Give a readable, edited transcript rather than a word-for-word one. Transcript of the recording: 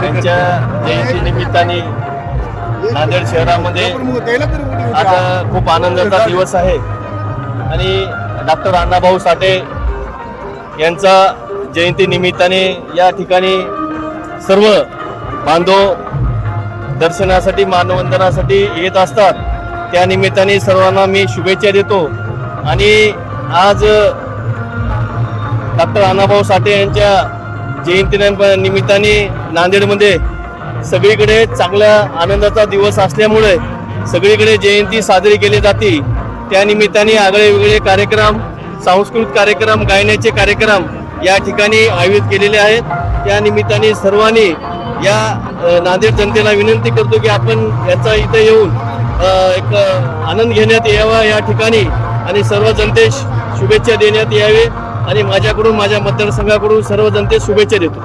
त्यांच्या जयंती निमित्ताने नांदेड शहरामध्ये आज खूप आनंदाचा दिवस आहे आणि डॉक्टर अण्णाभाऊ साठे यांचा जयंती निमित्ताने या ठिकाणी सर्व बांधव दर्शनासाठी मानवंदनासाठी येत असतात। त्या निमित्ताने सर्वांना मी शुभेच्छा देतो आणि आज डॉक्टर अण्णाभाऊ साठे यांच्या जयंती निमित्ताने नांदेडमध्ये सगळीकडे चांगल्या आनंदाचा दिवस असल्यामुळे सगळीकडे जयंती साजरी केली जाते। त्या निमित्ताने आगळे वेगळे कार्यक्रम, सांस्कृतिक कार्यक्रम, गायनाचे कार्यक्रम या ठिकाणी आयोजित केलेले आहेत। त्या निमित्ताने सर्वांनी या नांदेड जनतेला विनंती करतो की आपण याचा इथे येऊन एक आनंद घेण्यात यावा या ठिकाणी आणि सर्व जनतेस शुभेच्छा देण्यात यावे आणि माझ्याकडून, माझ्या मतदारसंघाकडून सर्व जनतेस शुभेच्छा देतो।